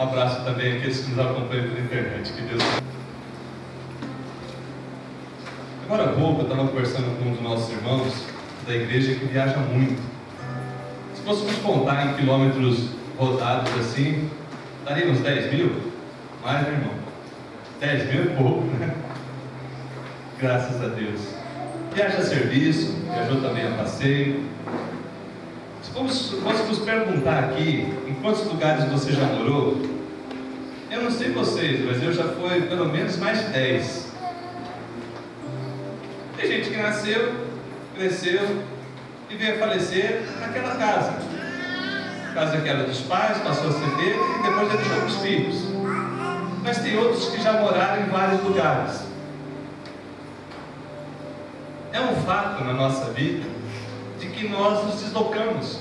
Um abraço também àqueles que nos acompanham pela internet. Que Deus. Agora há pouco eu estava conversando com um dos nossos irmãos da igreja que viaja muito. Se fôssemos contar em quilômetros rodados assim, daria uns 10 mil? Mais, meu irmão? 10 mil é pouco, né? Graças a Deus. Viaja a serviço, viajou também a passeio. Se fôssemos perguntar aqui em quantos lugares você já morou, eu não sei vocês, mas eu já fui pelo menos mais de 10. Tem gente que nasceu, cresceu e veio a falecer naquela casa. Casa que era dos pais, passou a ser dele e depois ele deixou para os filhos. Mas tem outros que já moraram em vários lugares. É um fato na nossa vida de que nós nos deslocamos,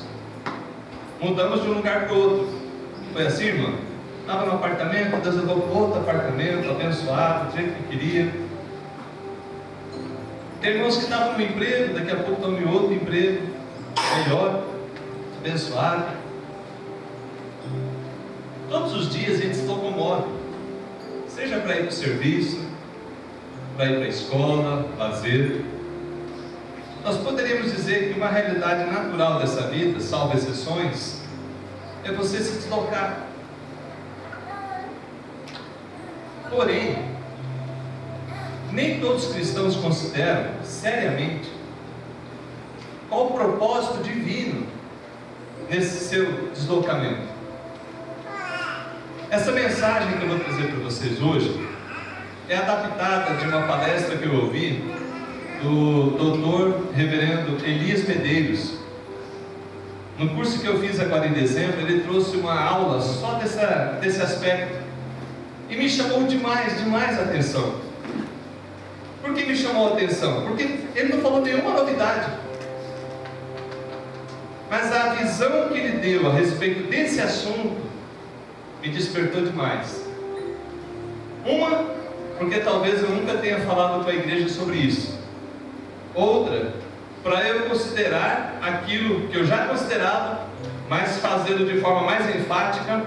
mudamos de um lugar para o outro. Foi assim, irmão? Estava no apartamento, Deus levou para outro apartamento, abençoado, do jeito que queria. Tem irmãos que estavam no emprego, daqui a pouco estão em outro emprego, melhor, abençoado. Todos os dias a gente se locomove, seja para ir para o serviço, para ir para a escola, lazer. Nós poderíamos dizer que uma realidade natural dessa vida, salvo exceções, é você se deslocar. Porém, nem todos os cristãos consideram seriamente qual o propósito divino nesse seu deslocamento. Essa mensagem que eu vou trazer para vocês hoje é adaptada de uma palestra que eu ouvi do doutor reverendo Elias Medeiros. No curso que eu fiz agora em dezembro, ele trouxe uma aula só desse aspecto e me chamou demais a atenção. Por que me chamou a atenção? Porque ele não falou nenhuma novidade, mas a visão que ele deu a respeito desse assunto me despertou demais. Uma, porque talvez eu nunca tenha falado com a igreja sobre isso. Outra, para eu considerar aquilo que eu já considerava, mas fazê-lo de forma mais enfática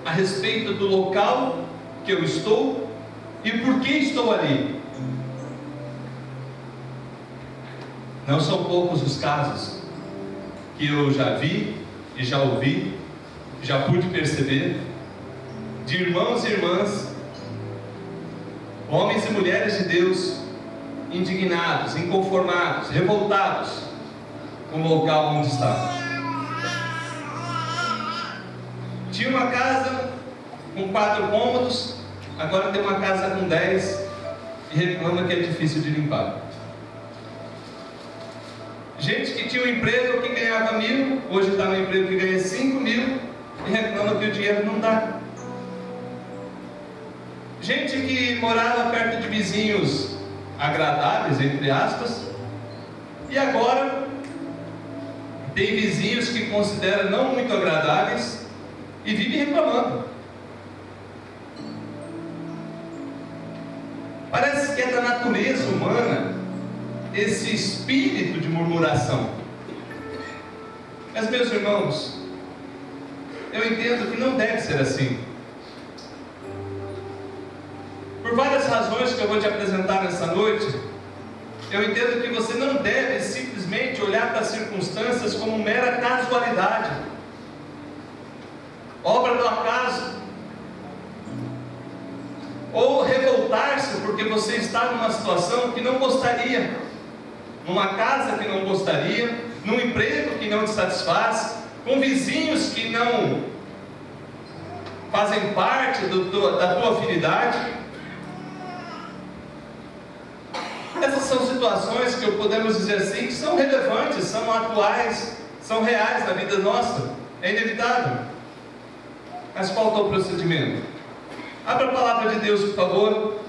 a respeito do local que eu estou e por que estou ali. Não são poucos os casos que eu já vi e já ouvi, já pude perceber, de irmãos e irmãs, homens e mulheres de Deus, indignados, inconformados, revoltados com o local onde estavam. Tinha uma casa com 4 cômodos, agora tem uma casa com 10 e reclama que é difícil de limpar. Gente que tinha um emprego que ganhava 1.000, hoje está no emprego que ganha 5.000 e reclama que o dinheiro não dá. Gente que morava perto de vizinhos agradáveis, entre aspas, e agora tem vizinhos que considera não muito agradáveis e vive reclamando. Parece que é da natureza humana esse espírito de murmuração. Mas, meus irmãos, eu entendo que não deve ser assim. Por várias razões que eu vou te apresentar nessa noite, eu entendo que você não deve simplesmente olhar para as circunstâncias como mera casualidade, obra do acaso, ou revoltar-se porque você está numa situação que não gostaria, numa casa que não gostaria, num emprego que não te satisfaz, com vizinhos que não fazem parte da tua afinidade. Essas são situações que podemos dizer assim, que são relevantes, são atuais, são reais na vida nossa, é inevitável. Mas qual é o procedimento? Abra a palavra de Deus, por favor,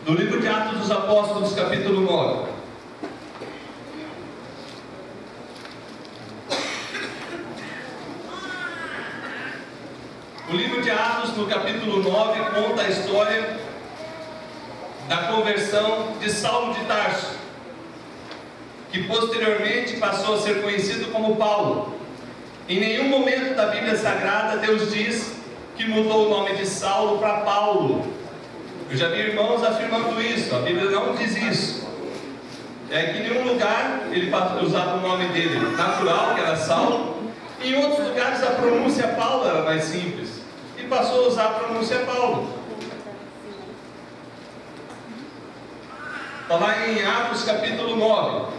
no livro de Atos dos Apóstolos, capítulo 9. O livro de Atos, no capítulo 9, conta a história da conversão de Saulo de Tarso, que posteriormente passou a ser conhecido como Paulo. Em nenhum momento da Bíblia Sagrada Deus diz que mudou o nome de Saulo para Paulo. Eu já vi irmãos afirmando isso, a Bíblia não diz isso. É que em nenhum lugar ele usava o nome dele natural, que era Saulo. Em outros lugares a pronúncia Paulo era mais simples. E passou a usar a pronúncia Paulo. Está lá em Atos capítulo 9.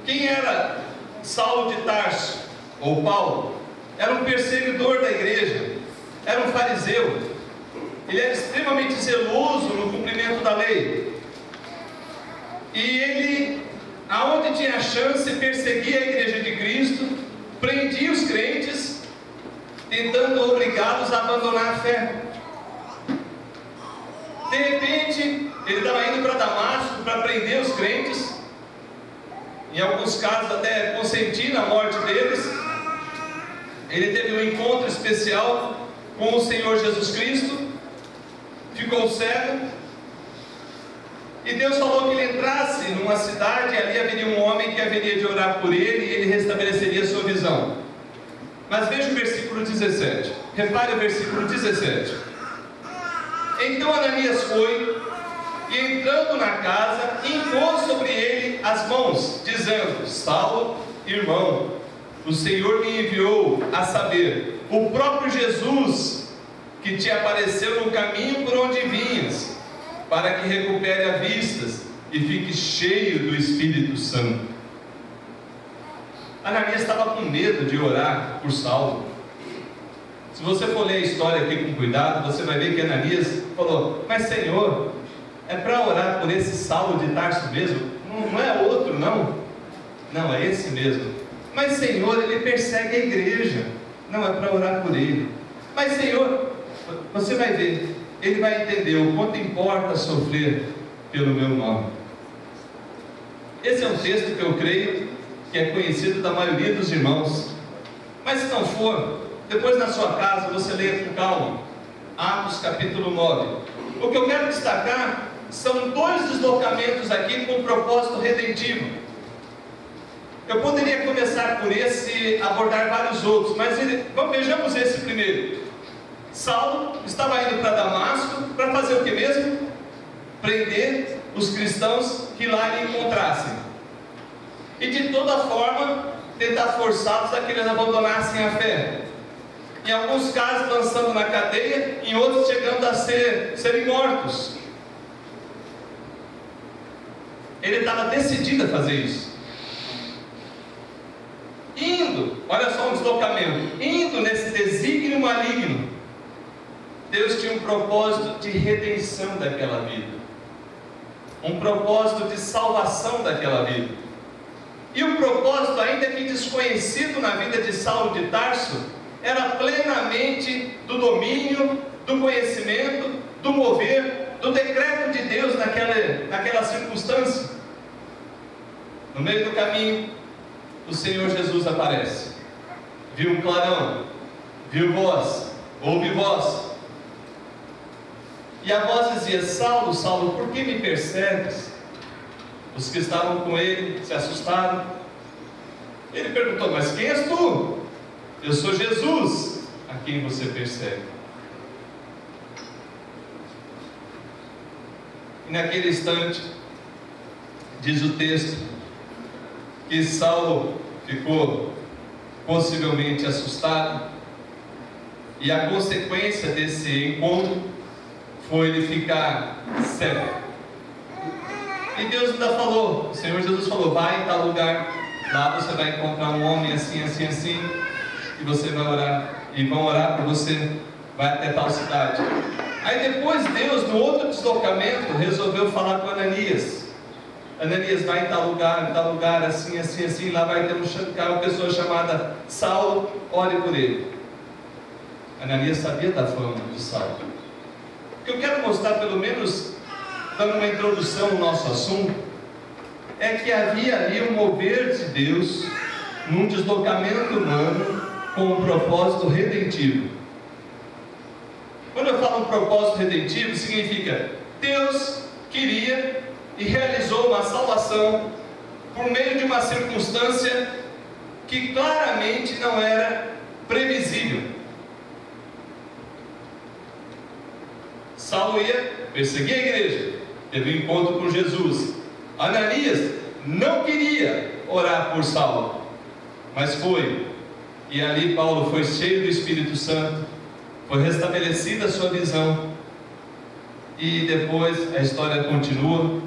Quem era Saulo de Tarso, ou Paulo? Era um perseguidor da igreja, era um fariseu. Ele era extremamente zeloso no cumprimento da lei. E ele, aonde tinha chance, perseguia a igreja de Cristo, prendia os crentes, tentando obrigá-los a abandonar a fé. De repente, ele estava indo para Damasco para prender os crentes, em alguns casos até consentir na morte deles. Ele teve um encontro especial com o Senhor Jesus Cristo, ficou cego, e Deus falou que ele entrasse numa cidade, e ali haveria um homem que haveria de orar por ele, e ele restabeleceria a sua visão. Mas veja o versículo 17, repare o versículo 17. Então Ananias foi, e entrando na casa, impôs sobre ele as mãos, dizendo: Saulo, irmão, o Senhor me enviou, a saber, o próprio Jesus, que te apareceu no caminho por onde vinhas, para que recupere a vista e fique cheio do Espírito Santo. Ananias estava com medo de orar por Saulo. Se você for ler a história aqui com cuidado, você vai ver que Ananias falou: mas Senhor, é para orar por esse Saulo de Tarso mesmo? Não é outro, não? Não, é esse mesmo. Mas Senhor, ele persegue a igreja. Não, é para orar por ele. Mas Senhor, você vai ver, ele vai entender o quanto importa sofrer pelo meu nome. Esse é um texto que eu creio que é conhecido da maioria dos irmãos. Mas se não for, depois na sua casa você leia com calma Atos capítulo 9. O que eu quero destacar são dois deslocamentos aqui com um propósito redentivo. Eu poderia começar por esse, abordar vários outros, mas vejamos esse primeiro. Saulo estava indo para Damasco para fazer o que mesmo? Prender os cristãos que lá lhe encontrassem, e de toda forma tentar forçá-los a que eles abandonassem a fé. Em alguns casos lançando na cadeia, em outros chegando a serem mortos. Ele estava decidido a fazer isso. Indo, olha só um deslocamento, indo nesse desígnio maligno, Deus tinha um propósito de redenção daquela vida, um propósito de salvação daquela vida. E o propósito, ainda que desconhecido na vida de Saulo de Tarso, era plenamente do domínio, do conhecimento, do mover, do decreto de Deus naquela circunstância. No meio do caminho, o Senhor Jesus aparece. Viu um clarão, viu voz, ouve voz. E a voz dizia: Saulo, Saulo, por que me persegues? Os que estavam com ele se assustaram. Ele perguntou: mas quem és tu? Eu sou Jesus, a quem você persegue. E naquele instante, diz o texto, que Saulo ficou possivelmente assustado, e a consequência desse encontro foi ele ficar cego. E Deus ainda falou, o Senhor Jesus falou: vai em tal lugar, lá você vai encontrar um homem assim, assim, assim, e você vai orar, e vão orar por você, vai até tal cidade. Aí depois Deus, no outro deslocamento, resolveu falar com Ananias. Ananias, vai em tal lugar, assim, assim, assim, lá vai ter uma pessoa chamada Saulo, ore por ele. Ananias sabia da fama de Saulo. O que eu quero mostrar, pelo menos dando uma introdução ao nosso assunto, é que havia ali um mover de Deus num deslocamento humano com um propósito redentivo. Quando eu falo um propósito redentivo, significa Deus queria e realizou uma salvação por meio de uma circunstância que claramente não era previsível. Saulo ia perseguir a igreja, teve um encontro com Jesus. Ananias não queria orar por Saulo, mas foi, e ali Paulo foi cheio do Espírito Santo, foi restabelecida a sua visão, e depois a história continua.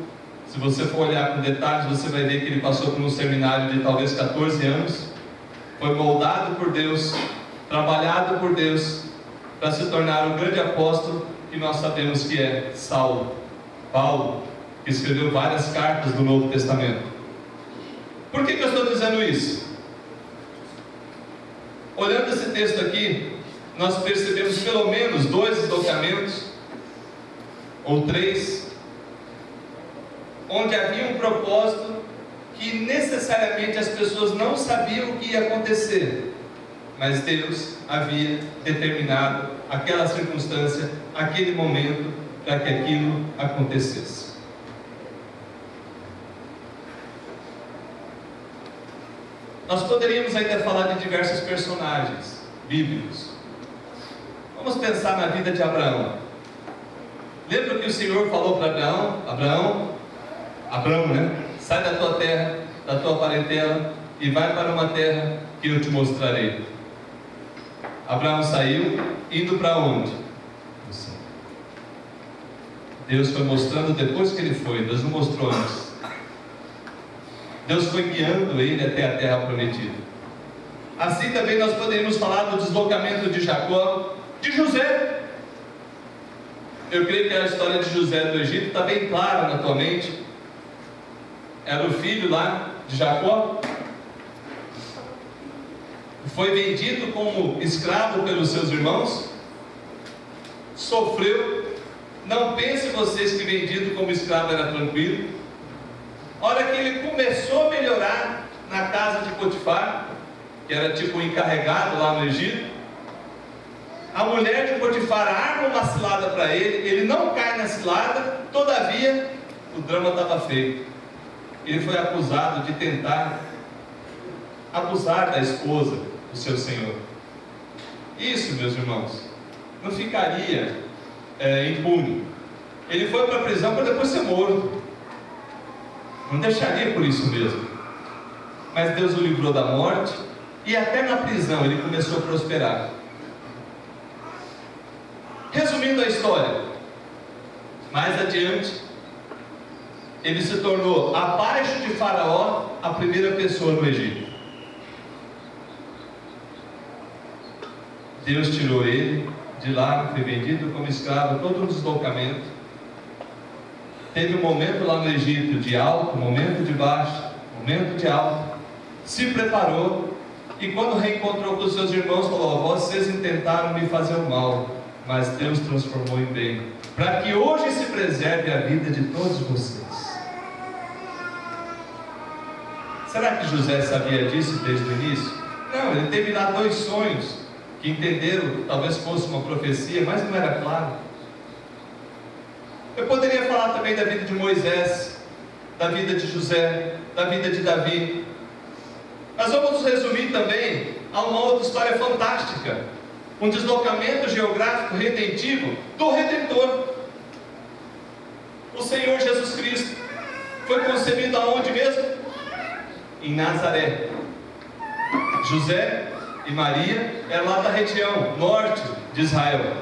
Se você for olhar com detalhes, você vai ver que ele passou por um seminário de talvez 14 anos, foi moldado por Deus, trabalhado por Deus, para se tornar o grande apóstolo que nós sabemos que é Saulo, Paulo, que escreveu várias cartas do Novo Testamento. Por que eu estou dizendo isso? Olhando esse texto aqui, nós percebemos pelo menos 2 deslocamentos, ou 3, onde havia um propósito que necessariamente as pessoas não sabiam o que ia acontecer, mas Deus havia determinado aquela circunstância, aquele momento, para que aquilo acontecesse. Nós poderíamos ainda falar de diversos personagens bíblicos. Vamos pensar na vida de Abraão. Lembra que o Senhor falou para Abraão, né? Sai da tua terra, da tua parentela, e vai para uma terra que eu te mostrarei. Abraão saiu, indo para onde? Deus foi mostrando depois que ele foi, Deus não mostrou antes. Deus foi guiando ele até a terra prometida. Assim também nós poderíamos falar do deslocamento de Jacó, de José. Eu creio que a história de José do Egito está bem clara na tua mente. Era o filho lá de Jacó, foi vendido como escravo pelos seus irmãos, sofreu. Não pense vocês que vendido como escravo era tranquilo. A hora que ele começou a melhorar na casa de Potifar, que era tipo um encarregado lá no Egito, a mulher de Potifar arma uma cilada para ele, ele não cai na cilada, todavia o drama estava feito. Ele foi acusado de tentar abusar da esposa do seu senhor. Isso, meus irmãos, não ficaria impune. Ele foi para a prisão para depois ser morto. Não deixaria por isso mesmo. Mas Deus o livrou da morte, e até na prisão ele começou a prosperar. Resumindo a história, mais adiante, ele se tornou, abaixo de Faraó, a primeira pessoa no Egito. Deus tirou ele de lá, foi vendido como escravo, todo um deslocamento. Teve um momento lá no Egito de alto, momento de baixo, momento de alto. Se preparou, e quando reencontrou com os seus irmãos, falou: vocês intentaram me fazer o mal, mas Deus transformou em bem, para que hoje se preserve a vida de todos vocês. Será que José sabia disso desde o início? Não, ele teve lá 2 sonhos, que entenderam, talvez fosse uma profecia, mas não era claro. Eu poderia falar também da vida de Moisés, da vida de José, da vida de Davi. Mas vamos resumir também a uma outra história fantástica, um deslocamento geográfico redentivo do Redentor. O Senhor Jesus Cristo foi concebido aonde mesmo? Em Nazaré. José e Maria eram lá da região norte de Israel,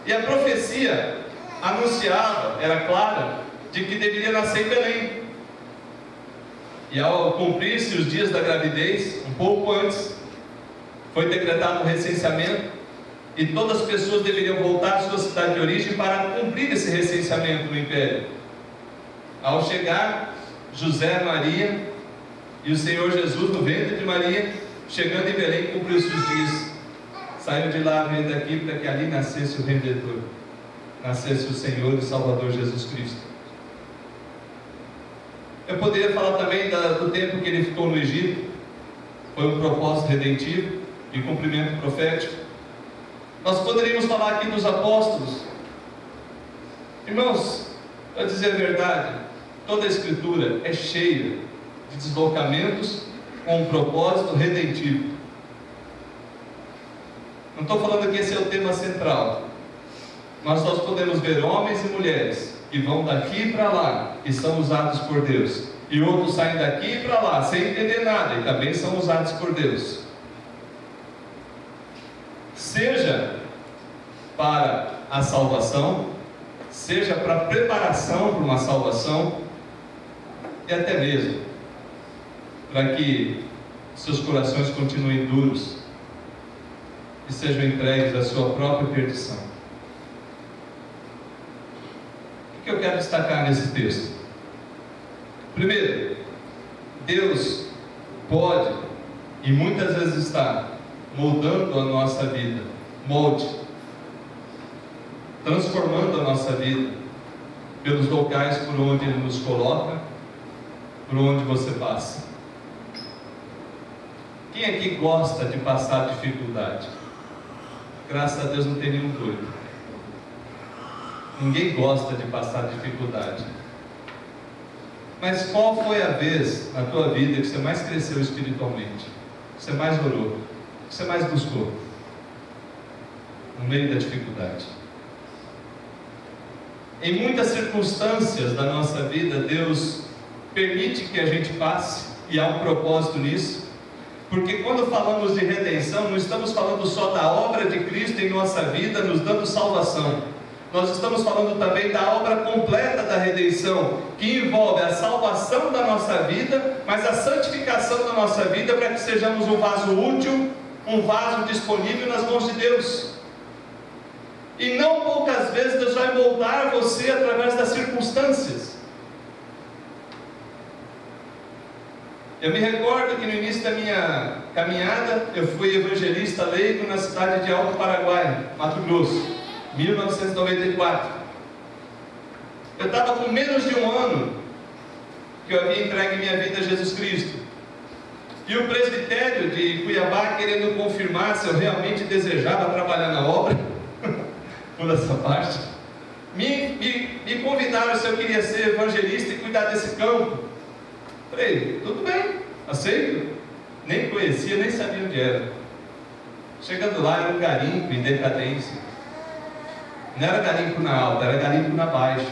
e a profecia anunciava, era clara, de que deveria nascer em Belém. E ao cumprir-se os dias da gravidez, um pouco antes, foi decretado um recenseamento, e todas as pessoas deveriam voltar à sua cidade de origem para cumprir esse recenseamento no império. Ao chegar José, Maria e o Senhor Jesus no ventre de Maria, chegando em Belém, cumpriu-se os dias. Saiu de lá, veio daqui, para que ali nascesse o Redentor, nascesse o Senhor e Salvador Jesus Cristo. Eu poderia falar também do tempo que ele ficou no Egito. Foi um propósito redentivo e cumprimento profético. Nós poderíamos falar aqui dos apóstolos. Irmãos, para dizer a verdade, toda a Escritura é cheia de deslocamentos com um propósito redentivo. Não estou falando que esse é o tema central. Nós só podemos ver homens e mulheres que vão daqui para lá e são usados por Deus, e outros saem daqui para lá sem entender nada e também são usados por Deus, seja para a salvação, seja para a preparação para uma salvação, e até mesmo para que seus corações continuem duros e sejam entregues à sua própria perdição. O que eu quero destacar nesse texto? Primeiro, Deus pode e muitas vezes está moldando a nossa vida, transformando a nossa vida pelos locais por onde Ele nos coloca, por onde você passa. Quem aqui gosta de passar dificuldade? Graças a Deus não tem nenhum doido. Ninguém gosta de passar dificuldade. Mas qual foi a vez na tua vida que você mais cresceu espiritualmente? Que você mais orou? Que você mais buscou? No meio da dificuldade. Em muitas circunstâncias da nossa vida, Deus permite que a gente passe, e há um propósito nisso, porque quando falamos de redenção, não estamos falando só da obra de Cristo em nossa vida, nos dando salvação. Nós estamos falando também da obra completa da redenção, que envolve a salvação da nossa vida, mas a santificação da nossa vida, para que sejamos um vaso útil, um vaso disponível nas mãos de Deus. E não poucas vezes Deus vai moldar você através das circunstâncias. Eu me recordo que no início da minha caminhada, eu fui evangelista leigo na cidade de Alto Paraguai, Mato Grosso, 1994. Eu estava com menos de um ano que eu havia entregue minha vida a Jesus Cristo. E o presbitério de Cuiabá, querendo confirmar se eu realmente desejava trabalhar na obra, por essa parte, me convidaram se eu queria ser evangelista e cuidar desse campo. Falei, tudo bem, aceito. Nem conhecia, nem sabia onde era. Chegando lá, era um garimpo em decadência. Não era garimpo na alta, era garimpo na baixa.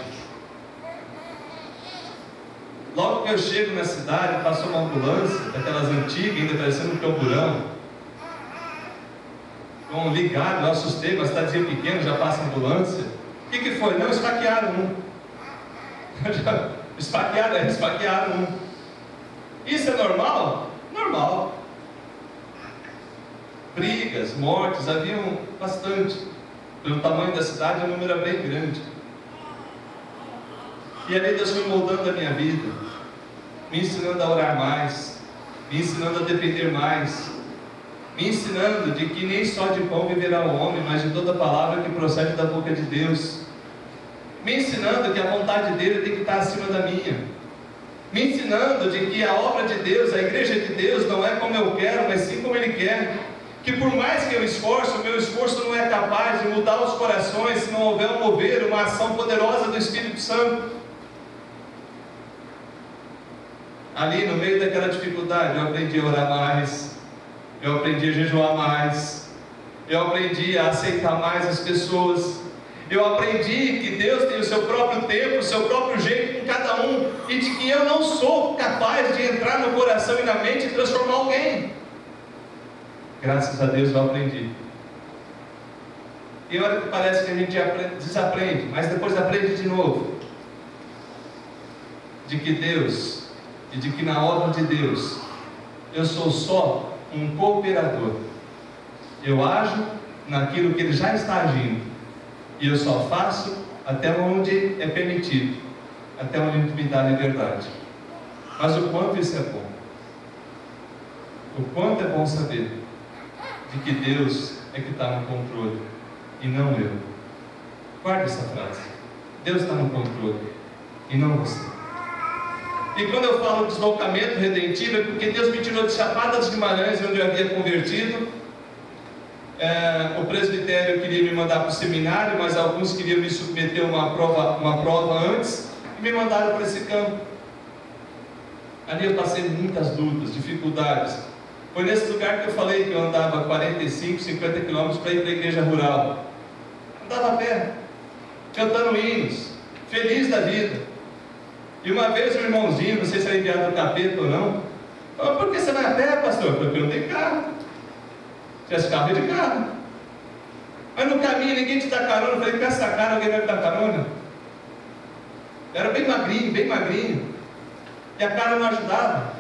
Logo que eu chego na cidade, passou uma ambulância, daquelas antigas, ainda parecendo um camburão. Ligado, eu assustei, uma cidadezinha pequena, já passa ambulância. O que foi? Não, esfaquearam um. Esfaquearam um. Isso é normal? Normal. Brigas, mortes, haviam bastante. Pelo tamanho da cidade, o número era bem grande. E ali Deus foi moldando a minha vida, me ensinando a orar mais, me ensinando a depender mais, me ensinando de que nem só de pão viverá o homem, mas de toda palavra que procede da boca de Deus, me ensinando que a vontade dele tem que estar acima da minha, me ensinando de que a obra de Deus, a igreja de Deus, não é como eu quero, mas sim como Ele quer, que por mais que eu esforço, o meu esforço não é capaz de mudar os corações se não houver um mover, uma ação poderosa do Espírito Santo. Ali no meio daquela dificuldade, eu aprendi a orar mais, eu aprendi a jejuar mais, eu aprendi a aceitar mais as pessoas, eu aprendi que Deus tem o seu próprio tempo, o seu próprio jeito com cada um, e de que eu não sou capaz de entrar no coração e na mente e transformar alguém. Graças a Deus eu aprendi. E olha que parece que a gente desaprende, mas depois aprende de novo. De que Deus, e de que na obra de Deus, eu sou só um cooperador. Eu ajo naquilo que Ele já está agindo, e eu só faço até onde é permitido, até onde me dá liberdade. Mas o quanto isso é bom, o quanto é bom saber de que Deus é que está no controle e não eu. Guarde essa frase: Deus está no controle e não você. E quando eu falo deslocamento redentivo, é porque Deus me tirou de Chapada dos Guimarães, onde eu havia convertido. O presbitério queria me mandar para o seminário, mas alguns queriam me submeter a uma prova antes, e me mandaram para esse campo. Ali eu passei muitas lutas, dificuldades. Foi nesse lugar que eu falei que eu andava 45, 50 quilômetros para ir para a igreja rural. Andava a pé, cantando hinos, feliz da vida. E uma vez um irmãozinho, não sei se era enviado do capeta ou não, falou: por que você vai a pé, pastor? Porque eu não tenho carro. Se tivesse carro, eu ia de carro. Mas no caminho ninguém te dá carona. Eu falei: com essa cara alguém vai me dar carona? Eu era bem magrinho, bem magrinho. E a cara não ajudava.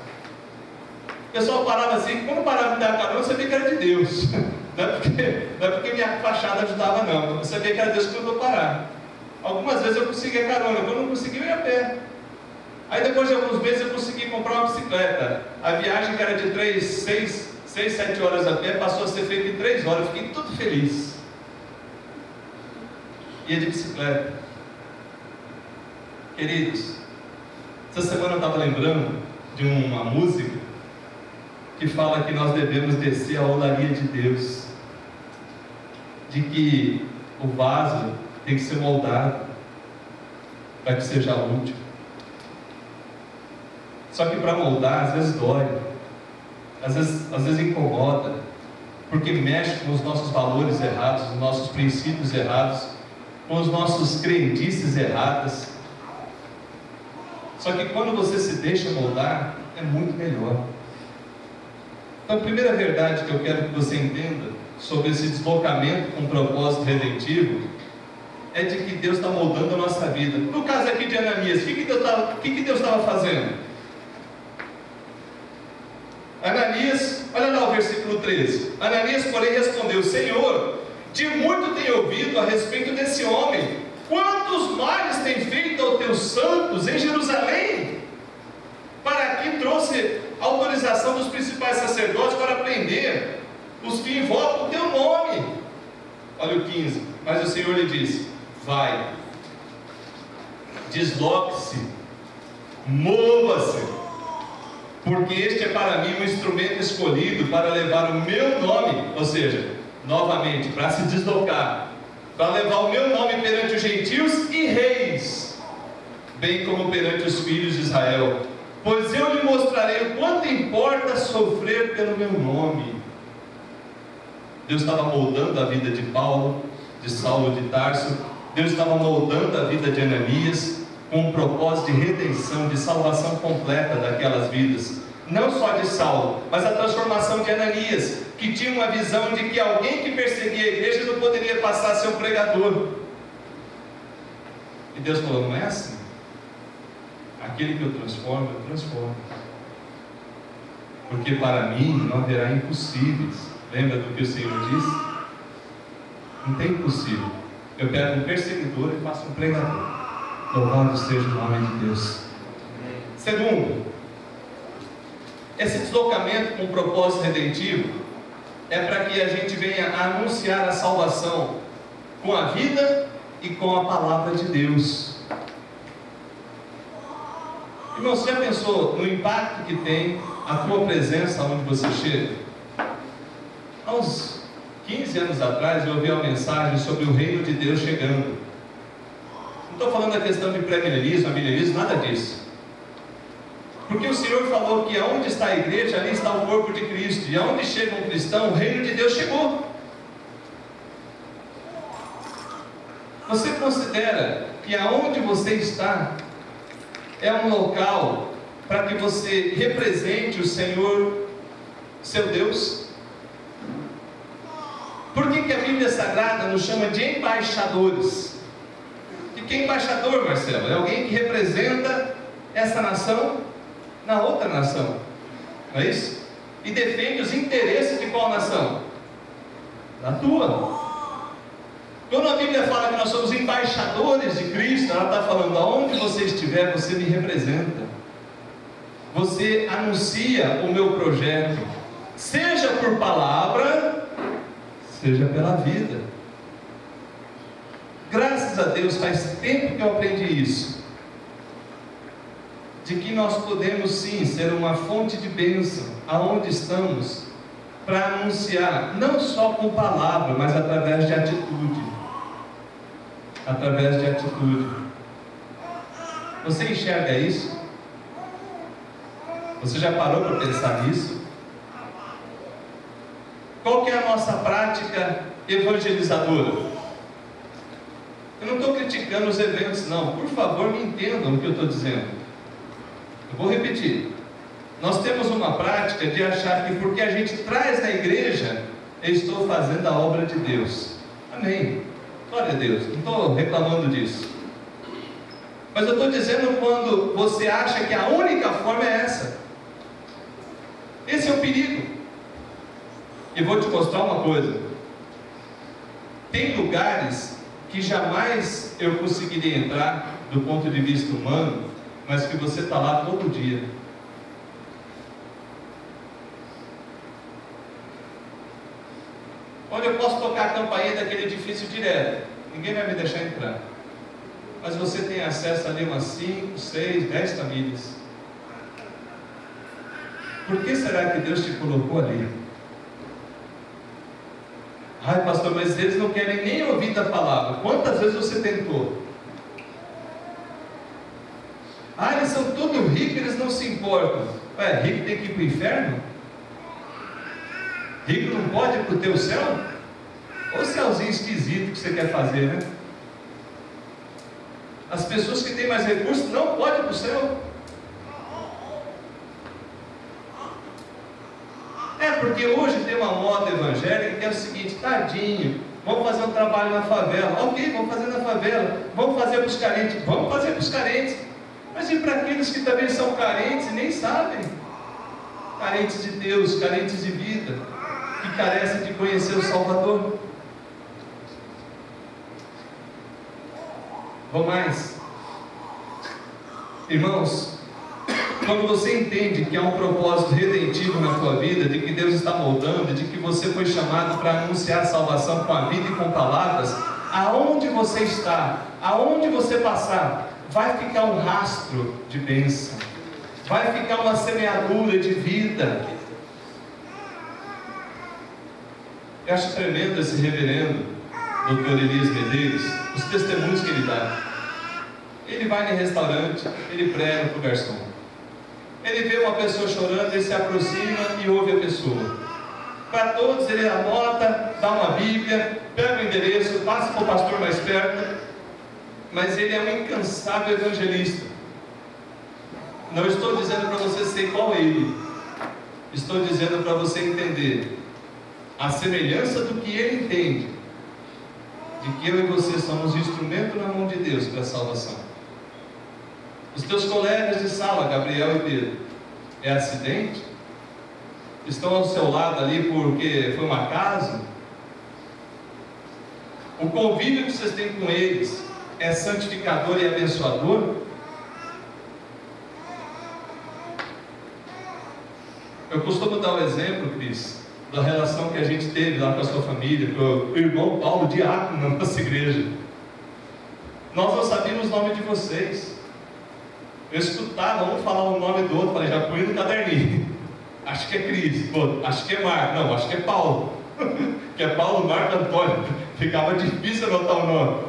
O pessoal parava assim, quando parava de me dar carona, eu sabia que era de Deus. Não é porque minha fachada ajudava, não. Eu sabia que era Deus que mandou parar. Algumas vezes eu conseguia carona, quando não conseguia, eu ia a pé. Aí depois de alguns meses eu consegui comprar uma bicicleta. A viagem, que era de 6, 7 horas a pé, passou a ser feita em 3 horas. Eu fiquei todo feliz. Ia de bicicleta. Queridos, essa semana eu estava lembrando de uma música que fala que nós devemos descer a olaria de Deus, de que o vaso tem que ser moldado para que seja útil. Só que para moldar às vezes dói, às vezes incomoda, porque mexe com os nossos valores errados, os nossos princípios errados, com os nossos crendices erradas. Só que quando você se deixa moldar, é muito melhor. Então, a primeira verdade que eu quero que você entenda sobre esse deslocamento com propósito redentivo é de que Deus está moldando a nossa vida. No caso aqui de Ananias, o que Deus estava fazendo? Ananias, olha lá o versículo 13. Ananias, porém, respondeu: Senhor, de muito tenho ouvido a respeito desse homem. Quantos males tem feito aos teus santos em Jerusalém? Para aqui trouxe autorização dos principais sacerdotes para prender os que invocam o teu nome. Olha o 15. Mas o Senhor lhe disse: vai, desloque-se, mova-se, porque este é para mim um instrumento escolhido para levar o meu nome, ou seja, novamente, para se deslocar, para levar o meu nome perante os gentios e reis, bem como perante os filhos de Israel, pois eu lhe mostrarei o quanto importa sofrer pelo meu nome. Deus estava moldando a vida de Paulo, de Saulo de Tarso. Deus estava moldando a vida de Ananias, com um propósito de redenção, de salvação completa daquelas vidas, não só de Saulo, mas a transformação de Ananias, que tinha uma visão de que alguém que perseguia a igreja não poderia passar a ser um pregador. E Deus falou: não é assim. Aquele que eu transformo, porque para mim não haverá impossíveis. Lembra do que o Senhor disse? Não tem impossível. Eu pego um perseguidor e faço um pregador. Louvado seja o nome de Deus. Segundo, esse deslocamento com propósito redentivo é para que a gente venha a anunciar a salvação com a vida e com a palavra de Deus. Irmão, você já pensou no impacto que tem a tua presença onde você chega? Há uns 15 anos atrás eu ouvi uma mensagem sobre o reino de Deus chegando. Não estou falando da questão de pré-milenismo, amilenismo, nada disso. Porque o Senhor falou que aonde está a igreja, ali está o corpo de Cristo. E aonde chega um cristão, o reino de Deus chegou. Você considera que aonde você está é um local para que você represente o Senhor, seu Deus? Por que a Bíblia Sagrada nos chama de embaixadores? E que é embaixador, Marcelo? É alguém que representa essa nação na outra nação, não é isso? E defende os interesses de qual nação? Da tua. Quando a Bíblia fala que nós somos embaixadores de Cristo, ela está falando: aonde você estiver, você me representa. Você anuncia o meu projeto, seja por palavra, seja pela vida. Graças a Deus, faz tempo que eu aprendi isso, de que nós podemos sim ser uma fonte de bênção aonde estamos, para anunciar, não só com palavra, mas através de atitude. Através de atitude. Você enxerga isso? Você já parou para pensar nisso? Qual que é a nossa prática evangelizadora? Eu não estou criticando os eventos, não. Por favor, me entendam o que eu estou dizendo. Eu vou repetir. Nós temos uma prática de achar que porque a gente traz na igreja, eu estou fazendo a obra de Deus. Amém. Glória a Deus. Não estou reclamando disso. Mas eu estou dizendo quando você acha que a única forma é essa. Esse é o perigo. E vou te mostrar uma coisa. Tem lugares que jamais eu conseguiria entrar do ponto de vista humano, mas que você está lá todo dia. Onde eu posso tocar a campainha daquele edifício direto, ninguém vai me deixar entrar. Mas você tem acesso ali umas 5, 6, 10 famílias. Por que será que Deus te colocou ali? Ai, pastor, mas eles não querem nem ouvir da palavra. Quantas vezes você tentou? Ah, eles são todos ricos, eles não se importam. Ué, rico tem que ir para o inferno? Rico não pode ir para o teu céu? Ou céuzinho esquisito que você quer fazer, né? As pessoas que têm mais recursos não podem ir para o céu. É porque hoje tem uma moda evangélica que é o seguinte: tadinho, vamos fazer um trabalho na favela. Ok, vamos fazer na favela. Vamos fazer para os carentes. Vamos fazer para os carentes. Mas e para aqueles que também são carentes e nem sabem? Carentes de Deus, carentes de vida, que carecem de conhecer o Salvador. Vou mais. Irmãos, quando você entende que há um propósito redentivo na tua vida, de que Deus está moldando, de que você foi chamado para anunciar a salvação com a vida e com palavras, aonde você está, aonde você passar, vai ficar um rastro de bênção, vai ficar uma semeadura de vida. Eu acho tremendo esse reverendo, Dr. Elias Medeiros, os testemunhos que ele dá. Ele vai no restaurante, ele prega para o garçom. Ele vê uma pessoa chorando, ele se aproxima e ouve a pessoa. Para todos ele anota, dá uma Bíblia, pega o endereço, passa para o pastor mais perto. Mas ele é um incansável evangelista. Não estou dizendo para você ser igual a ele. Estou dizendo para você entender a semelhança do que ele entende, de que eu e você somos instrumento na mão de Deus para a salvação. Os teus colegas de sala, Gabriel e Pedro, é acidente? Estão ao seu lado ali porque foi um acaso? O convívio que vocês têm com eles é santificador e abençoador? Eu costumo dar o exemplo, Cris, da relação que a gente teve lá com a sua família, com o irmão Paulo, diácono na nossa igreja. Nós não sabíamos o nome de vocês. Eu escutava um falar o nome do outro, falei, já põe no caderninho. Acho que é Cris, acho que é Marco, não, acho que é Paulo. Que é Paulo, Marco, Antônio. Ficava difícil anotar o nome.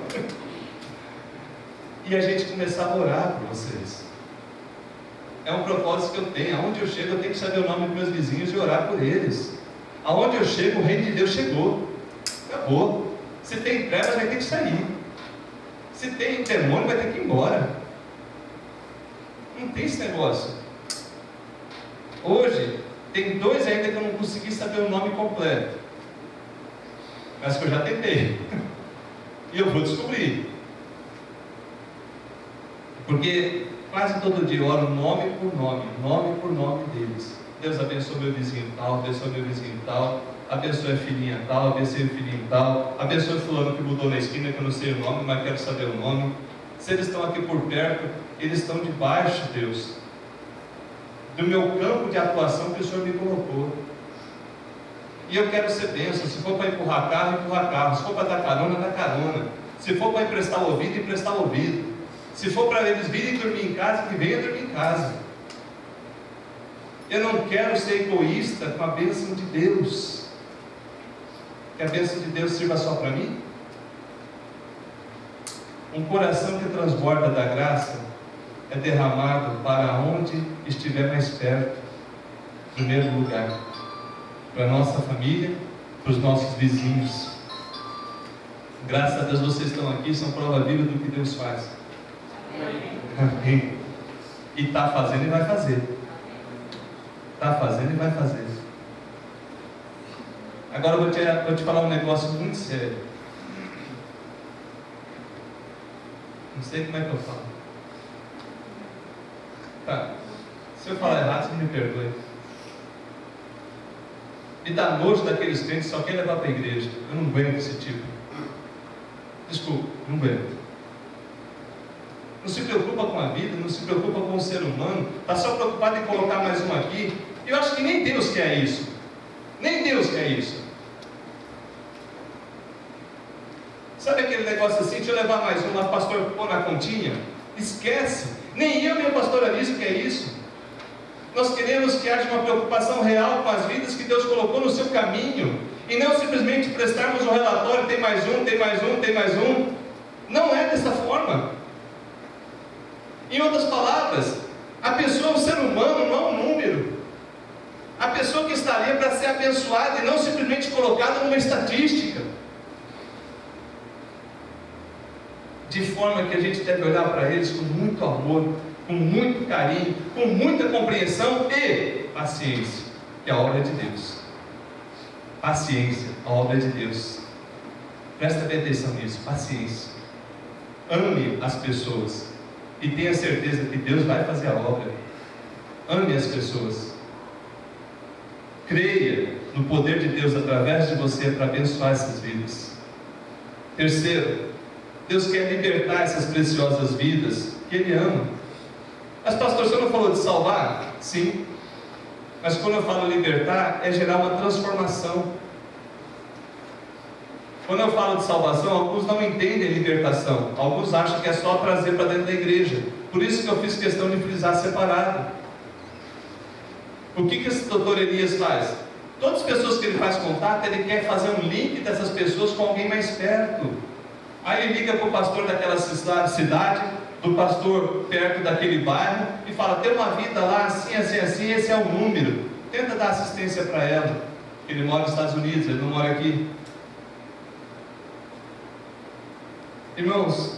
E a gente começava a orar por vocês. É um propósito que eu tenho. Aonde eu chego, eu tenho que saber o nome dos meus vizinhos e orar por eles. Aonde eu chego, o reino de Deus chegou. Acabou. Se tem trevas, vai ter que sair. Se tem demônio, vai ter que ir embora. Não tem esse negócio. Hoje, tem 2 ainda que eu não consegui saber o nome completo. Mas que eu já tentei. E eu vou descobrir. Porque quase todo dia eu oro nome por nome deles. Deus abençoe meu vizinho tal, abençoe meu vizinho tal, abençoe a filhinha tal, abençoe o filhinho tal, abençoe o fulano que mudou na esquina, que eu não sei o nome, mas quero saber o nome. Se eles estão aqui por perto, eles estão debaixo, Deus, do meu campo de atuação que o Senhor me colocou. E eu quero ser bênção. Se for para empurrar carro, empurrar carro. Se for para dar carona, dá carona. Se for para emprestar o ouvido, emprestar o ouvido. Se for para eles virem dormir em casa, que venham dormir em casa. Eu não quero ser egoísta com a bênção de Deus. Que a bênção de Deus sirva só para mim? Um coração que transborda da graça é derramado para onde estiver mais perto. em primeiro lugar, para a nossa família, para os nossos vizinhos. Graças a Deus vocês estão aqui, são prova viva do que Deus faz. Amém. E está fazendo e vai fazer. Está fazendo e vai fazer. Agora eu vou te falar um negócio muito sério. Não sei como é que eu falo. Tá. Se eu falar errado, você me perdoe. Me dá nojo daqueles crentes que só querem levar para a igreja. Eu não aguento esse tipo. Desculpa, não aguento. Não se preocupa com a vida, não se preocupa com o ser humano. Está só preocupado em colocar mais um aqui. E eu acho que nem Deus quer isso. Nem Deus quer isso. Sabe aquele negócio assim, deixa eu levar mais um lá, pastor, pôr na continha? Esquece. Nem eu, meu pastor Anísio, quer isso. Nós queremos que haja uma preocupação real com as vidas que Deus colocou no seu caminho. E não simplesmente prestarmos um relatório, tem mais um, tem mais um, tem mais um. Não é dessa forma. Em outras palavras, a pessoa, o ser humano, não é um número. A pessoa que está ali é para ser abençoada e não simplesmente colocada numa estatística. De forma que a gente deve olhar para eles com muito amor, com muito carinho, com muita compreensão e paciência, que é a obra de Deus. Paciência, a obra de Deus. Presta bem atenção nisso, paciência. Ame as pessoas e tenha certeza que Deus vai fazer a obra. Ame as pessoas. Creia no poder de Deus através de você para abençoar essas vidas. Terceiro, Deus quer libertar essas preciosas vidas que Ele ama. Mas pastor, você não falou de salvar? Sim. Mas quando eu falo libertar, é gerar uma transformação. Quando eu falo de salvação, alguns não entendem libertação. Alguns acham que é só trazer para dentro da igreja. Por isso que eu fiz questão de frisar separado. O que esse doutor Elias faz? Todas as pessoas que ele faz contato, ele quer fazer um link dessas pessoas com alguém mais perto. Aí ele liga para o pastor daquela cidade, do pastor perto daquele bairro, e fala, tem uma vida lá, assim, assim, assim, esse é o número. Tenta dar assistência para ela. Ele mora nos Estados Unidos, ele não mora aqui. Irmãos,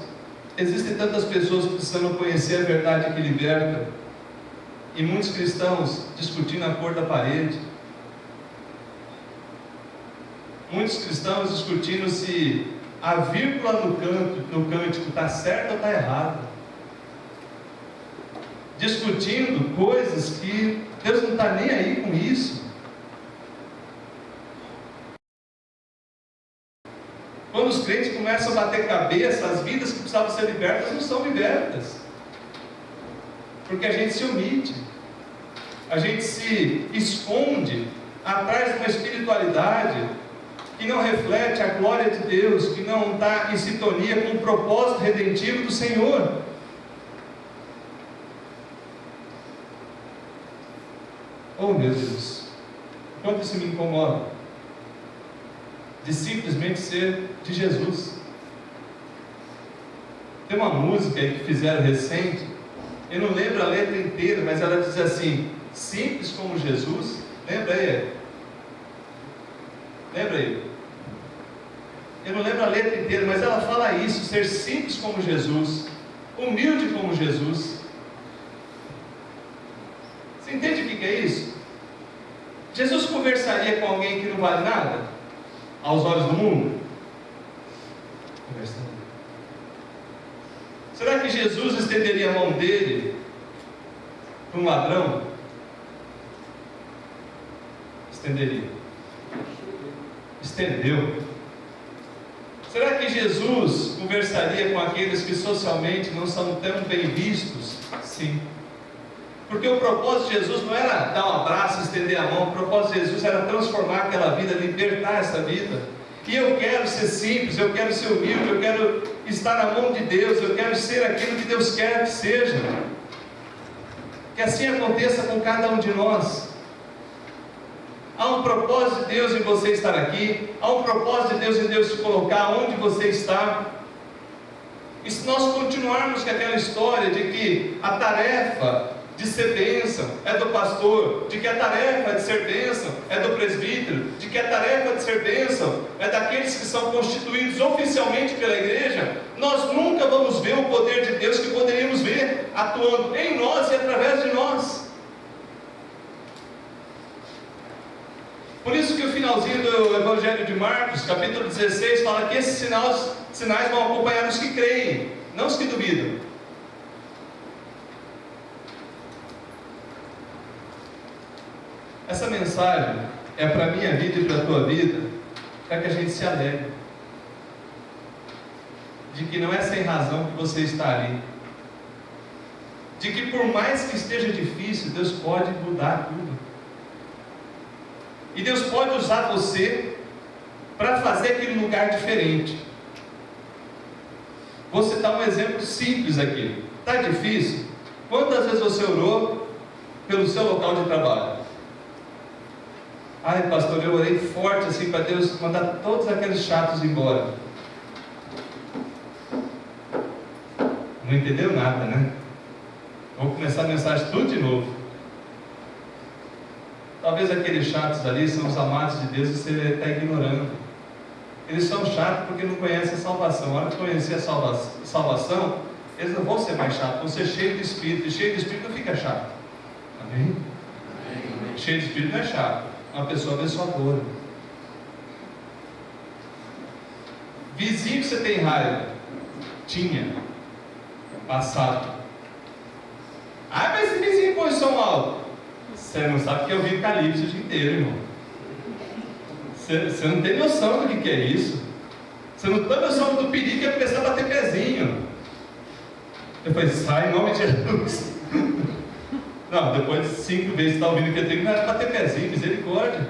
existem tantas pessoas precisando conhecer a verdade que liberta, e muitos cristãos discutindo a cor da parede. Muitos cristãos discutindo se a vírgula no cântico está certa ou está errada. Discutindo coisas que Deus não está nem aí com isso. Quando os crentes começam a bater cabeça, as vidas que precisavam ser libertas não são libertas. Porque a gente se omite. A gente se esconde atrás de uma espiritualidade que não reflete a glória de Deus, que não está em sintonia com o propósito redentivo do Senhor. Oh meu Deus, quanto isso me incomoda, de simplesmente ser de Jesus. Tem uma música aí que fizeram recente, eu não lembro a letra inteira, mas ela diz assim, simples como Jesus. Lembra aí? Lembra aí? Eu não lembro a letra inteira, mas ela fala isso, ser simples como Jesus, humilde como Jesus. Você entende o que é isso? Jesus conversaria com alguém que não vale nada? Aos olhos do mundo? Conversaria. Será que Jesus estenderia a mão dele para um ladrão? Estenderia. Estendeu. Será que Jesus conversaria com aqueles que socialmente não são tão bem vistos? Sim. Porque o propósito de Jesus não era dar um abraço, estender a mão. O propósito de Jesus era transformar aquela vida, libertar essa vida. E eu quero ser simples, eu quero ser humilde, eu quero estar na mão de Deus, eu quero ser aquilo que Deus quer que seja. Que assim aconteça com cada um de nós. Há um propósito de Deus em você estar aqui, há um propósito de Deus em Deus te colocar onde você está. E se nós continuarmos com aquela história de que a tarefa de ser bênção é do pastor, de que a tarefa de ser bênção é do presbítero, de que a tarefa de ser bênção é daqueles que são constituídos oficialmente pela igreja, nós nunca vamos ver o poder de Deus que poderíamos ver atuando em nós e através de nós. Por isso que o finalzinho do Evangelho de Marcos, capítulo 16, fala que esses sinais vão acompanhar os que creem, não os que duvidam. Essa mensagem é para a minha vida e para a tua vida, para que a gente se alegre de que não é sem razão que você está ali, de que por mais que esteja difícil, Deus pode mudar tudo, e Deus pode usar você para fazer aquele lugar diferente. Vou citar um exemplo simples aqui. Está difícil? Quantas vezes você orou pelo seu local de trabalho? Ai, pastor, eu orei forte assim para Deus mandar todos aqueles chatos embora. Não entendeu nada, né? Vou começar a mensagem tudo de novo. Talvez aqueles chatos ali são os amados de Deus e você está ignorando. Eles são chatos porque não conhecem a salvação. A hora de conhecer a salvação, eles não vão ser mais chatos, vão ser cheios de Espírito. E cheio de Espírito não fica chato. Amém? Amém. Cheio de Espírito não é chato. Uma pessoa abençoadora. Vizinho que você tem raiva. Tinha. Passado. Ah, mas esse vizinho em posição alta. Você não sabe que eu vi Calypso o dia inteiro, irmão. Você não tem noção do que é isso. Você não tem noção do perigo que é começar a bater pezinho. Depois sai em nome de Jesus. Não, depois de 5 vezes está ouvindo que eu tenho que bater pezinho, misericórdia.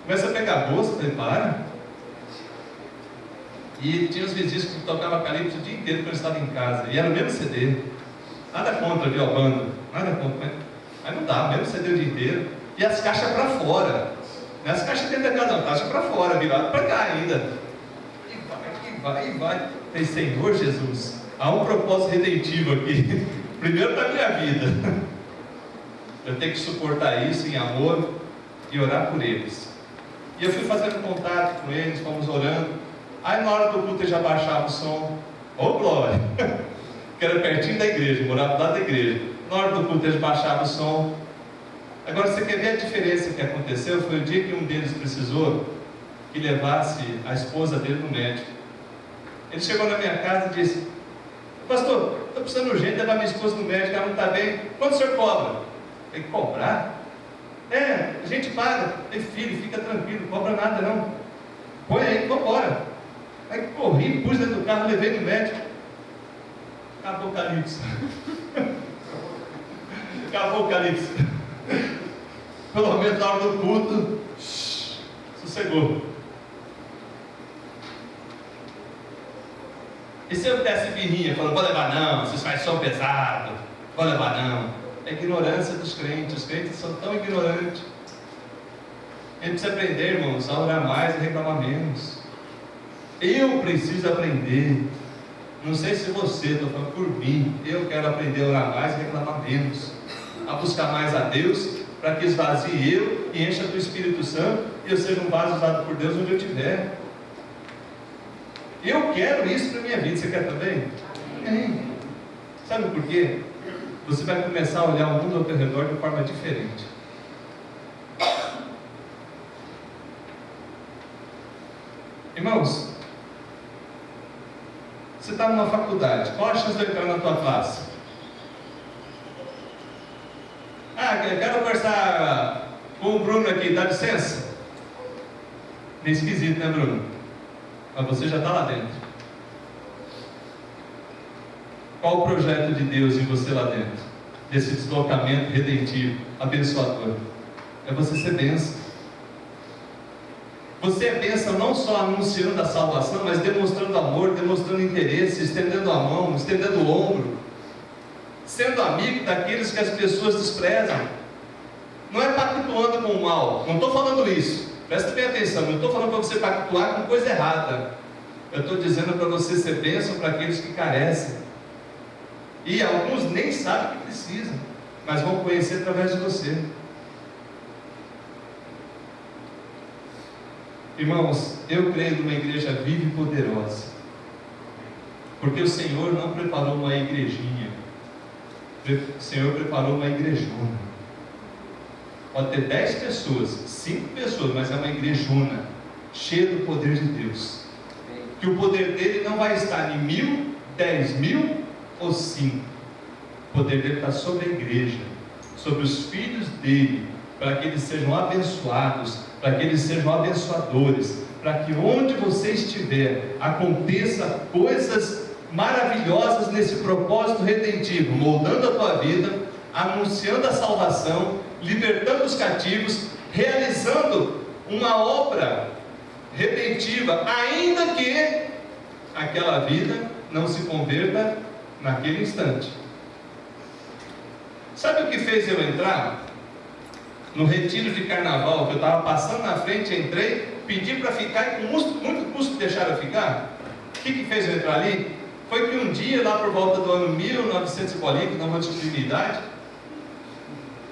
Começa a pegar bolsa, prepara. E tinha os vizinhos que tocavam Calypso o dia inteiro quando eu estava em casa. E era o mesmo CD. Nada contra, viu, a banda. Nada contra. Mas não dá, mesmo CD o dia inteiro. E as caixas para fora. Não é as caixas dentro da casa, não. Caixa para fora, virado para cá ainda. E vai. Tem, Senhor Jesus, há um propósito redentivo aqui. Primeiro da minha vida. Eu tenho que suportar isso em amor e orar por eles. E eu fui fazendo contato com eles, fomos orando. Aí na hora do culto eu já baixava o som. Ô glória! Que era pertinho da igreja, morava lá da igreja. Na hora do culto eles baixavam o som. Agora você quer ver a diferença que aconteceu? Foi o dia que um deles precisou que levasse a esposa dele no médico. Ele chegou na minha casa e disse: pastor, estou precisando urgente levar minha esposa no médico, ela não está bem. Quanto o senhor cobra? Tem que cobrar? É, a gente paga. Ei, filho, fica tranquilo, não cobra nada não. Põe aí, vamos embora. Aí corri, pus dentro do carro, levei no médico. Acabou o Calypso. Acabou o Calypso. Pelo menos na hora do culto, sossegou. E se eu desse birrinha, falando, vou levar não, vocês fazem som pesado, vou levar não. É a ignorância dos crentes. Os crentes são tão ignorantes. A gente precisa aprender, irmãos, a orar mais e reclamar menos. Eu preciso aprender. Não sei se você, estou falando por mim. Eu quero aprender a orar mais e reclamar menos. A buscar mais a Deus, para que esvazie eu e encha do Espírito Santo e eu seja um vaso usado por Deus onde eu estiver. Eu quero isso para a minha vida. Você quer também? Amém. Sabe por quê? Você vai começar a olhar o mundo ao teu redor de forma diferente. Irmãos, você está numa faculdade, qual a chance de eu entrar na tua classe? Ah, eu quero conversar com o Bruno aqui, dá licença? Meio esquisito, né, Bruno? Mas você já está lá dentro. Qual o projeto de Deus em você lá dentro? Desse deslocamento redentivo, abençoador? É você ser bênção. Você é bênção não só anunciando a salvação, mas demonstrando amor, demonstrando interesse, estendendo a mão, estendendo o ombro, sendo amigo daqueles que as pessoas desprezam. Não é pactuando com o mal, não estou falando isso, presta bem atenção, não estou falando para você pactuar com coisa errada. Eu estou dizendo para você ser bênção para aqueles que carecem. E alguns nem sabem que precisam. mas vão conhecer através de você. Irmãos, eu creio numa igreja viva e poderosa, porque o Senhor não preparou uma igrejinha, o Senhor preparou uma igrejona. Pode ter 10 pessoas, 5 pessoas, mas é uma igrejona, cheia do poder de Deus. Que o poder dele não vai estar em 1000, 10.000 ou 5. O poder dele está sobre a igreja, sobre os filhos dele, para que eles sejam abençoados, para que eles sejam abençoadores, para que onde você estiver, aconteça coisas maravilhosas nesse propósito redentivo, moldando a tua vida, anunciando a salvação, libertando os cativos, realizando uma obra redentiva, ainda que aquela vida não se converta naquele instante. Sabe o que fez eu entrar? No retiro de carnaval, que eu estava passando na frente, entrei, pedi para ficar e com muito custo deixaram eu ficar. O que fez eu entrar ali? Foi que um dia, lá por volta do ano 1900 e bolinha, que não vou descobrir minha idade,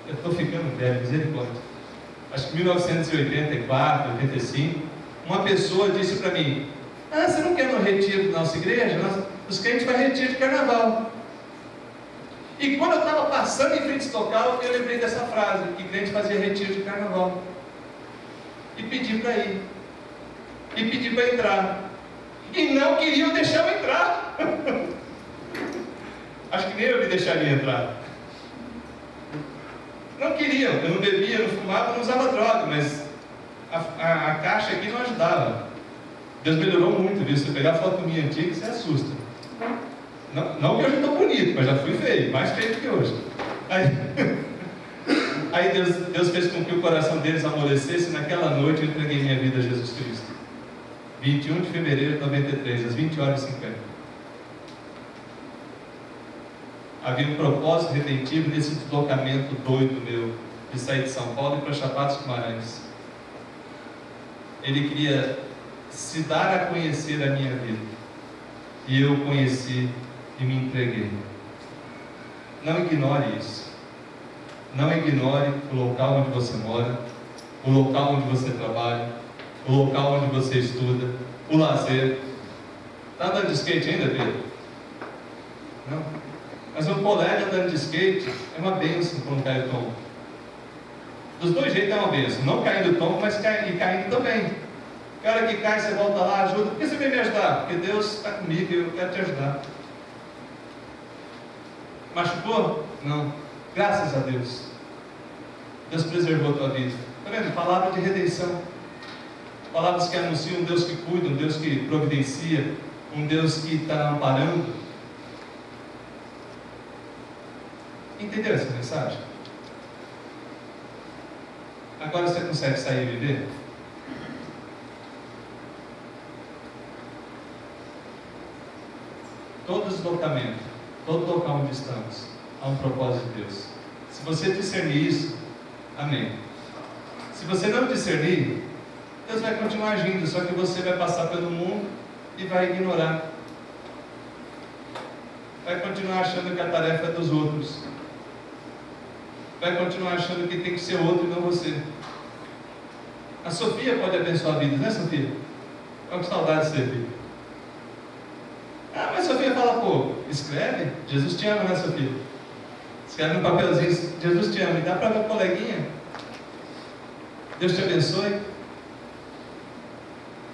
eu estou ficando velho, misericórdia, acho que 1984, 85, uma pessoa disse para mim: ah, você não quer no retiro da nossa igreja? Os crentes fazem retiro de carnaval. E quando eu estava passando em frente ao local, eu lembrei dessa frase, que crente fazia retiro de carnaval. E pedi para ir. E pedi para entrar. E não queriam deixar eu entrar. Acho que nem eu me deixaria entrar. Não queriam. Eu não bebia, não fumava, não usava droga, mas a caixa aqui não ajudava. Deus melhorou muito, viu? Se você pegar a foto minha antiga, você assusta. Não que hoje eu estou bonito, mas já fui feio, mais feio que hoje. Aí Deus fez com que o coração deles amolecesse. Naquela noite eu entreguei minha vida a Jesus Cristo. 21 de fevereiro de 93, às 20h50. Havia um propósito redentivo nesse deslocamento doido meu, de sair de São Paulo e para Chapada dos Guimarães. Ele queria se dar a conhecer a minha vida. E eu conheci e me entreguei. Não ignore isso. Não ignore o local onde você mora, o local onde você trabalha, o local onde você estuda, o lazer. Está andando de skate ainda, Pedro? Não? Mas um colega andando de skate é uma bênção para não cair do tombo. Dos dois jeitos é uma bênção. Não cair do tombo, mas caindo também. Que hora que cai, você volta lá, ajuda. Por que você veio me ajudar? Porque Deus está comigo e eu quero te ajudar. Machucou? Não. Graças a Deus. Deus preservou a tua vida. Está vendo? Palavra de redenção. Palavras que anunciam um Deus que cuida, um Deus que providencia, um Deus que está amparando. Entendeu essa mensagem? Agora você consegue sair e viver? Todo deslocamento, todo local onde estamos, há um propósito de Deus. Se você discernir isso, amém. Se você não discernir, Deus vai continuar agindo, só que você vai passar pelo mundo e vai ignorar. Vai continuar achando que a tarefa é dos outros. Vai continuar achando que tem que ser outro e não você. A Sofia pode abençoar vidas, né, Sofia? Estou com saudade de ser filha. Ah, mas Sofia fala pouco. Escreve. Jesus te ama, né, Sofia? Escreve no papelzinho. Jesus te ama. E dá para ver, coleguinha. Deus te abençoe.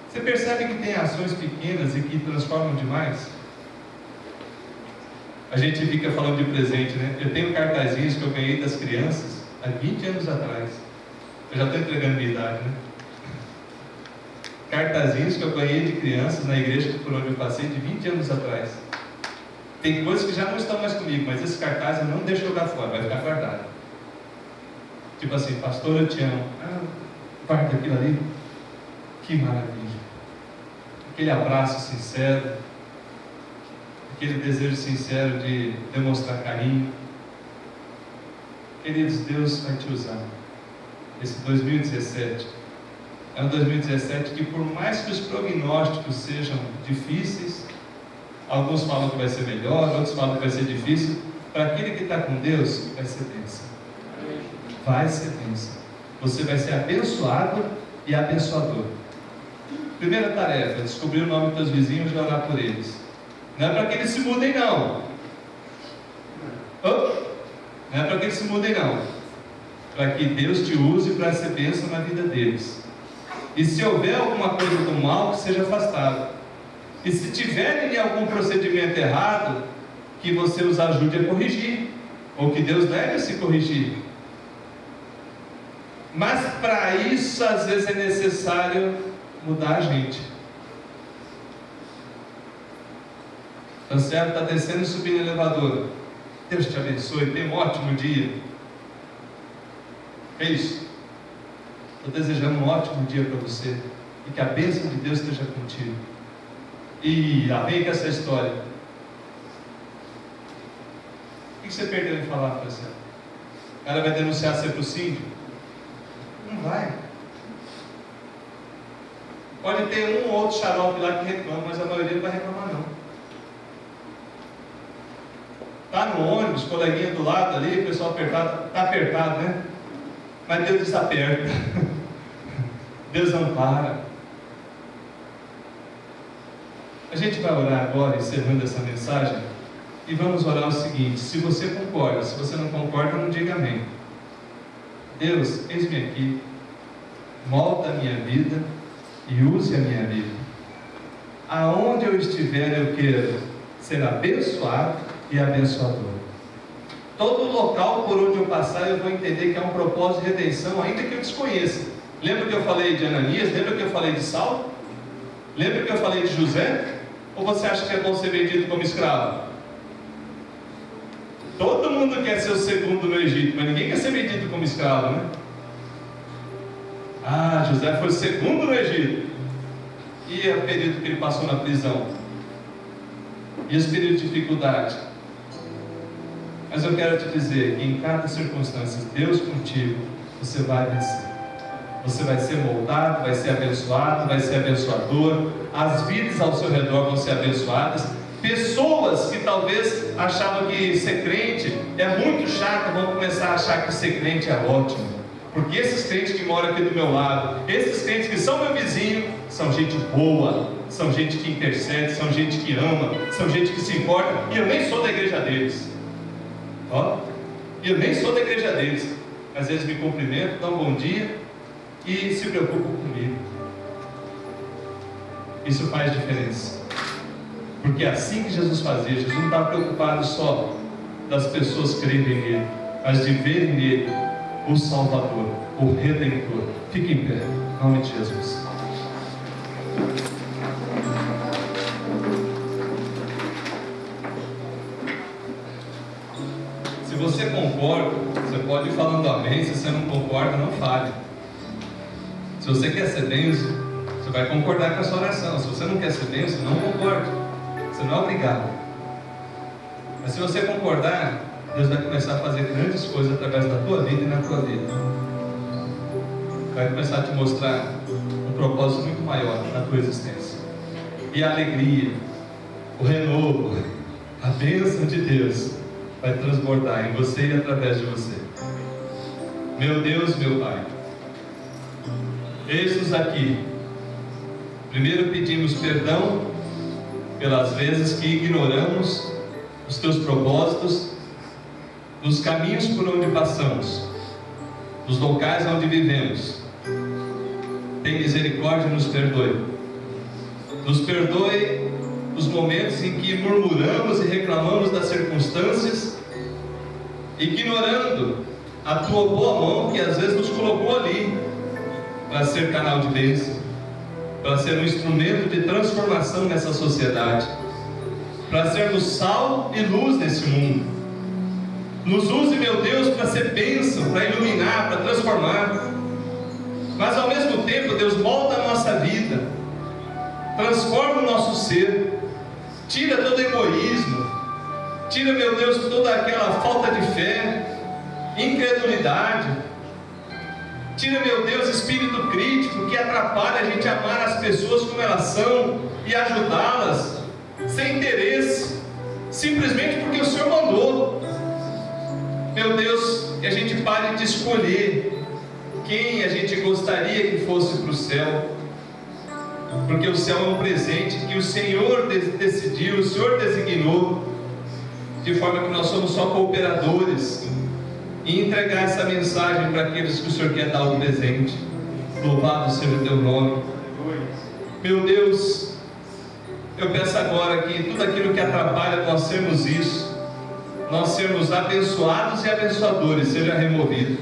Você percebe que tem ações pequenas e que transformam demais? A gente fica falando de presente, né? Eu tenho cartazinhos que eu ganhei das crianças há 20 anos atrás. Eu já estou entregando minha idade, né? Cartazinhos que eu ganhei de crianças na igreja por onde eu passei de 20 anos atrás. Tem coisas que já não estão mais comigo, mas esse cartaz eu não deixo jogar fora, vai ficar guardado. Tipo assim, pastor, eu te amo. Ah, guarda aquilo ali. Que maravilha. Aquele abraço sincero, aquele desejo sincero de demonstrar carinho. Queridos, Deus vai te usar. Esse 2017 é um 2017 que, por mais que os prognósticos sejam difíceis, alguns falam que vai ser melhor, outros falam que vai ser difícil, Para aquele que está com Deus, vai ser bênção. Vai ser bênção. Você vai ser abençoado e abençoador. Primeira tarefa, descobrir o nome dos teus vizinhos e orar por eles. Não é para que eles se mudem, não. Não é para que eles se mudem, não. Para que Deus te use para ser bênção na vida deles. E se houver alguma coisa do mal, que seja afastado. E se tiverem algum procedimento errado, que você os ajude a corrigir, ou que Deus leve a se corrigir. Mas para isso, às vezes, é necessário mudar a gente. Tá certo? Está descendo e subindo o elevador. Deus te abençoe, tenha um ótimo dia. É isso. Estou desejando um ótimo dia para você. E que a bênção de Deus esteja contigo. E lá vem com essa história. O que você perdeu em falar, Marcelo? O cara vai denunciar você para o síndico? Não vai. Pode ter um ou outro xarope lá que reclama, mas a maioria não vai reclamar, não. Está no ônibus, coleguinha do lado ali, o pessoal apertado, está apertado, né? Mas Deus desaperta. Deus ampara. A gente vai orar agora, encerrando essa mensagem, e vamos orar o seguinte: se você concorda, se você não concorda, não diga amém. Deus, eis-me aqui, molda a minha vida e use a minha vida. Aonde eu estiver, eu quero ser abençoado e abençoador. Todo local por onde eu passar, eu vou entender que há um propósito de redenção, ainda que eu desconheça. Lembra que eu falei de Ananias? Lembra que eu falei de Saulo? Lembra que eu falei de José? Ou você acha que é bom ser vendido como escravo? Todo mundo quer ser o segundo no Egito, mas ninguém quer ser vendido como escravo, né? Ah, José foi o segundo no Egito. E o período que ele passou na prisão? E esse período de dificuldade? Mas eu quero te dizer que em cada circunstância, Deus contigo, você vai vencer. Você vai ser moldado, vai ser abençoado, vai ser abençoador. As vidas ao seu redor vão ser abençoadas. Pessoas que talvez achavam que ser crente é muito chato, vão começar a achar que ser crente é ótimo. Porque esses crentes que moram aqui do meu lado, esses crentes que são meu vizinho, são gente boa, são gente que intercede, são gente que ama, são gente que se importa. E eu nem sou da igreja deles. Eu nem sou da igreja deles. Às vezes me cumprimentam, dão um bom dia e se preocupam comigo. Isso faz diferença. Porque é assim que Jesus fazia. Jesus não estava preocupado só das pessoas crerem nele, mas de verem nele o Salvador, o Redentor. Fique em pé, em nome de Jesus. Se você concorda, você pode ir falando amém. Se você não concorda, não fale. Se você quer ser benção, você vai concordar com a sua oração. Se você não quer ser benção, não concorde. Você não é obrigado. Mas se você concordar, Deus vai começar a fazer grandes coisas através da tua vida e na tua vida. Vai começar a te mostrar um propósito muito maior na tua existência. E a alegria, o renovo, a bênção de Deus vai transbordar em você e através de você. Meu Deus, meu Pai, eis-nos aqui. Primeiro pedimos perdão pelas vezes que ignoramos os teus propósitos, nos caminhos por onde passamos, nos locais onde vivemos. Tem misericórdia e nos perdoe. Nos perdoe os momentos em que murmuramos e reclamamos das circunstâncias, ignorando a tua boa mão que às vezes nos colocou ali para ser canal de bênção, para ser um instrumento de transformação nessa sociedade, para sermos sal e luz nesse mundo. Nos use, meu Deus, para ser bênção, para iluminar, para transformar. Mas ao mesmo tempo, Deus, molda a nossa vida, transforma o nosso ser, tira todo egoísmo, tira, meu Deus, toda aquela falta de fé, incredulidade. Tira, meu Deus, espírito crítico que atrapalha a gente amar as pessoas como elas são e ajudá-las sem interesse, simplesmente porque o Senhor mandou. de escolher quem a gente gostaria que fosse para o céu, porque o céu é um presente que o Senhor decidiu, o Senhor designou, de forma que nós somos só cooperadores e entregar essa mensagem para aqueles que o Senhor quer dar o presente. Louvado seja o teu nome. Meu Deus, eu peço agora que tudo aquilo que atrapalha nós sermos isso, nós sermos abençoados e abençoadores, seja removido.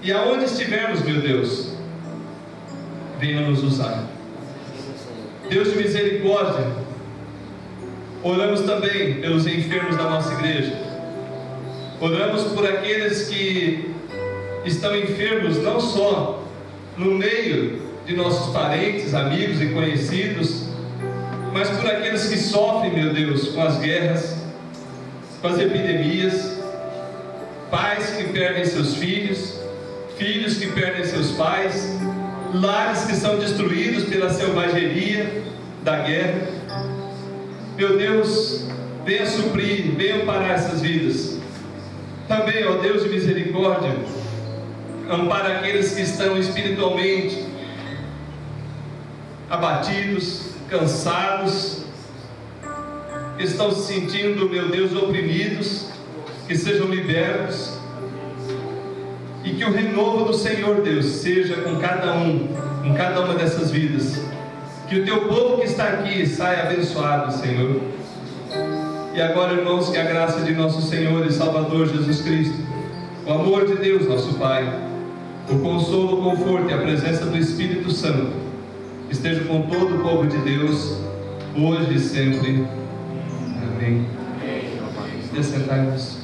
E aonde estivermos, meu Deus, venha nos usar. Deus de misericórdia, oramos também pelos enfermos da nossa igreja. Oramos por aqueles que estão enfermos, não só no meio de nossos parentes, amigos e conhecidos, mas por aqueles que sofrem, meu Deus, com as guerras, com as epidemias, pais que perdem seus filhos, filhos que perdem seus pais, lares que são destruídos pela selvageria da guerra. Meu Deus, venha suprir, venha amparar essas vidas. Também, ó Deus de misericórdia, ampara aqueles que estão espiritualmente abatidos, cansados, que estão se sentindo, meu Deus, oprimidos, que sejam libertos, e que o renovo do Senhor, Deus, seja com cada uma dessas vidas, que o teu povo que está aqui saia abençoado, Senhor. E agora, irmãos, que a graça de nosso Senhor e Salvador Jesus Cristo, o amor de Deus, nosso Pai, o consolo, o conforto e a presença do Espírito Santo esteja com todo o povo de Deus, hoje e sempre. Amém. Descentai-nos.